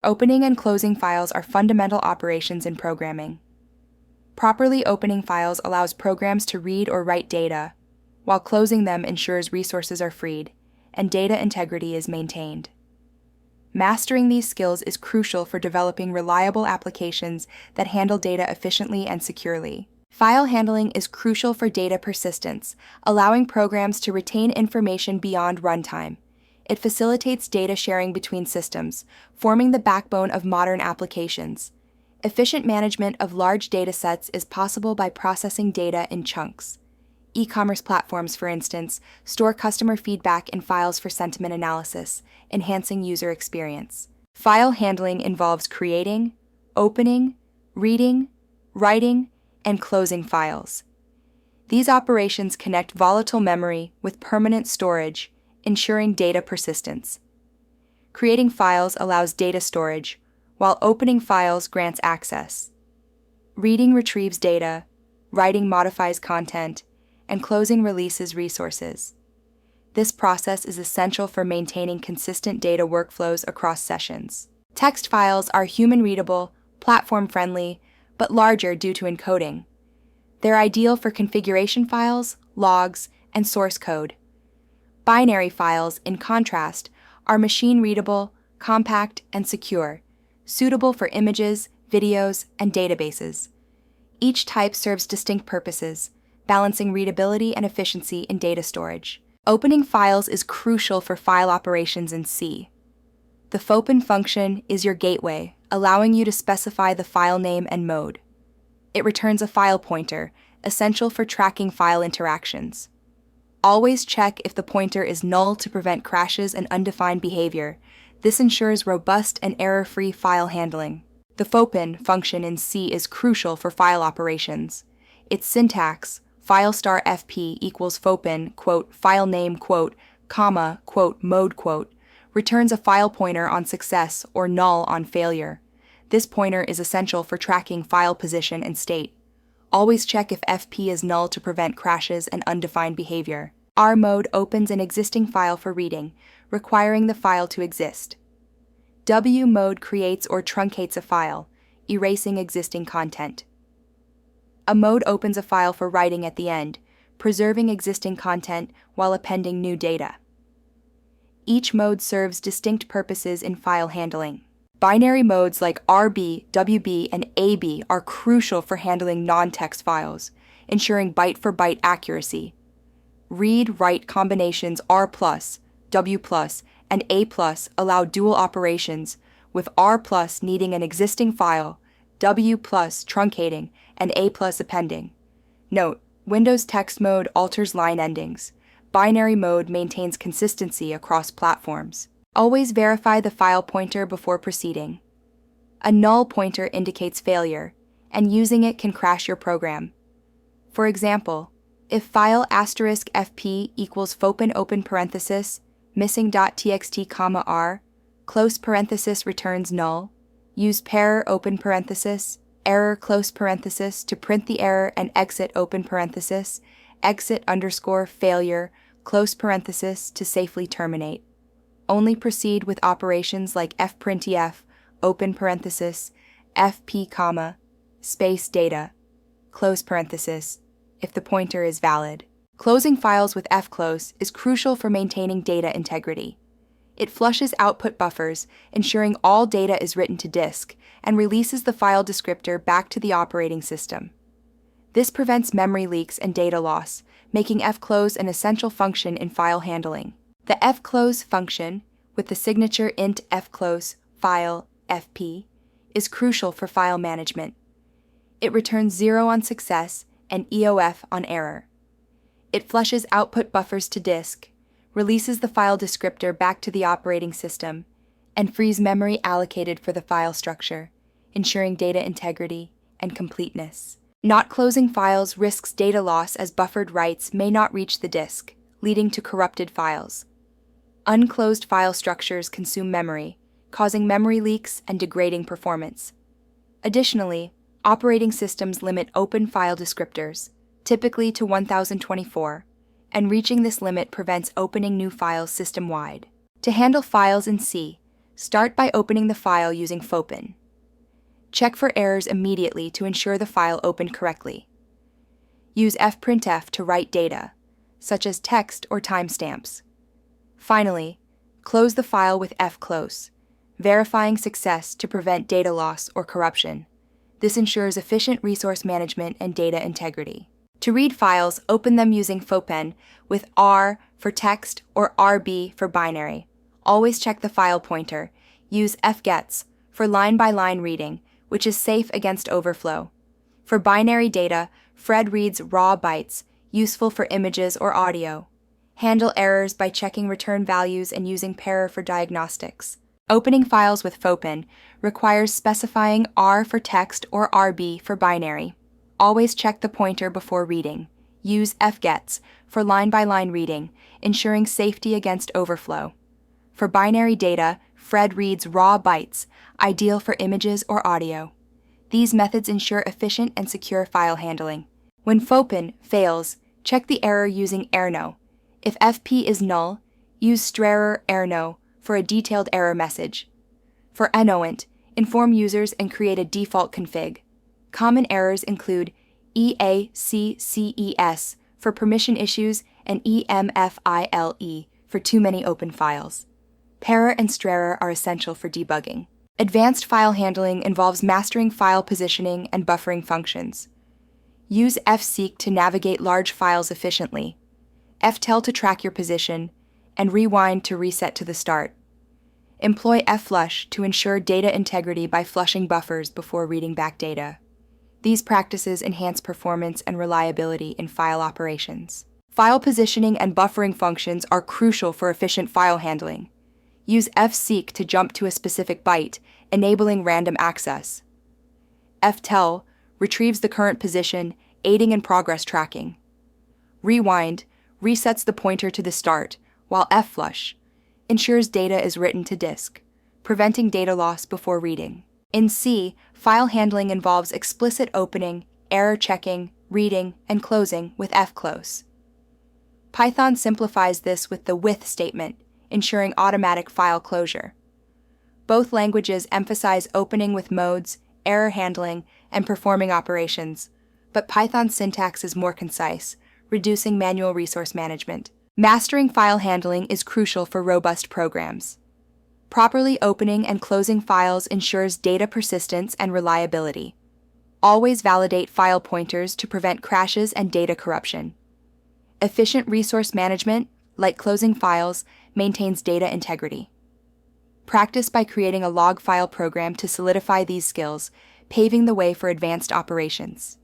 Opening and closing files are fundamental operations in programming. Properly opening files allows programs to read or write data, while closing them ensures resources are freed and data integrity is maintained. Mastering these skills is crucial for developing reliable applications that handle data efficiently and securely. File handling is crucial for data persistence, allowing programs to retain information beyond runtime. It facilitates data sharing between systems, forming the backbone of modern applications. Efficient management of large data sets is possible by processing data in chunks. E-commerce platforms, for instance, store customer feedback in files for sentiment analysis, enhancing user experience. File handling involves creating, opening, reading, writing, and closing files. These operations connect volatile memory with permanent storage, ensuring data persistence. Creating files allows data storage, while opening files grants access. Reading retrieves data, writing modifies content, and closing releases resources. This process is essential for maintaining consistent data workflows across sessions. Text files are human-readable, platform-friendly, but larger due to encoding. They're ideal for configuration files, logs, and source code. Binary files, in contrast, are machine-readable, compact, and secure, suitable for images, videos, and databases. Each type serves distinct purposes, balancing readability and efficiency in data storage. Opening files is crucial for file operations in C. The fopen function is your gateway, allowing you to specify the file name and mode. It returns a file pointer, essential for tracking file interactions. Always check if the pointer is null to prevent crashes and undefined behavior. This ensures robust and error-free file handling. The fopen function in C is crucial for file operations. Its syntax, file*fp equals fopen, quote, file name, quote, comma, quote, mode, quote, returns a file pointer on success or null on failure. This pointer is essential for tracking file position and state. Always check if fp is null to prevent crashes and undefined behavior. rmode opens an existing file for reading, requiring the file to exist. wmode creates or truncates a file, erasing existing content. A mode opens a file for writing at the end, preserving existing content while appending new data. Each mode serves distinct purposes in file handling. Binary modes like RB, WB, and AB are crucial for handling non-text files, ensuring byte-for-byte accuracy. Read-write combinations R+, W+, and A+ allow dual operations, with R+ needing an existing file, W+ truncating, and A+ appending. Note, Windows text mode alters line endings. Binary mode maintains consistency across platforms. Always verify the file pointer before proceeding. A null pointer indicates failure, and using it can crash your program. For example, if file *fp equals fopen open parenthesis, missing.txt, r, close parenthesis returns null, use pair open parenthesis, error close parenthesis to print the error and exit open parenthesis, exit _, failure, close parenthesis to safely terminate. Only proceed with operations like fprintf, open parenthesis, fp, space data, close parenthesis, if the pointer is valid. Closing files with fclose is crucial for maintaining data integrity. It flushes output buffers, ensuring all data is written to disk, and releases the file descriptor back to the operating system. This prevents memory leaks and data loss, making fclose an essential function in file handling. The fclose function, with the signature int fclose file fp, is crucial for file management. It returns 0 on success and EOF on error. It flushes output buffers to disk, releases the file descriptor back to the operating system, and frees memory allocated for the file structure, ensuring data integrity and completeness. Not closing files risks data loss as buffered writes may not reach the disk, leading to corrupted files. Unclosed file structures consume memory, causing memory leaks and degrading performance. Additionally, operating systems limit open file descriptors, typically to 1024, and reaching this limit prevents opening new files system-wide. To handle files in C, Start by opening the file using Fopen. Check for errors immediately to ensure the file opened correctly. Use fprintf to write data, such as text or timestamps. Finally, close the file with fclose, verifying success to prevent data loss or corruption. This ensures efficient resource management and data integrity. To read files, open them using Fopen with R for text or RB for binary. Always check the file pointer. Use fgets for line-by-line reading, which is safe against overflow. For binary data, Fred reads raw bytes, useful for images or audio. Handle errors by checking return values and using Parer for diagnostics. Opening files with Fopen requires specifying R for text or RB for binary. Always check the pointer before reading. Use fgets for line-by-line reading, ensuring safety against overflow. For binary data, Fred reads raw bytes, ideal for images or audio. These methods ensure efficient and secure file handling. When Fopen fails, check the error using errno. If FP is null, use strerrr errno for a detailed error message. For ennoint, inform users and create a default config. Common errors include EACCES for permission issues and EMFILE for too many open files. Parer and strerrr are essential for debugging. Advanced file handling involves mastering file positioning and buffering functions. Use fseek to navigate large files efficiently, ftel to track your position, and rewind to reset to the start. Employ fflush to ensure data integrity by flushing buffers before reading back data. These practices enhance performance and reliability in file operations. File positioning and buffering functions are crucial for efficient file handling. Use fseek to jump to a specific byte, enabling random access. ftel retrieves the current position, aiding in progress tracking. Rewind resets the pointer to the start, while fflush ensures data is written to disk, preventing data loss before reading. In C, file handling involves explicit opening, error checking, reading, and closing with fclose. Python simplifies this with the with statement, ensuring automatic file closure. Both languages emphasize opening with modes, error handling, and performing operations, but Python's syntax is more concise, reducing manual resource management. Mastering file handling is crucial for robust programs. Properly opening and closing files ensures data persistence and reliability. Always validate file pointers to prevent crashes and data corruption. Efficient resource management, like closing files, maintains data integrity. Practice by creating a log file program to solidify these skills, paving the way for advanced operations.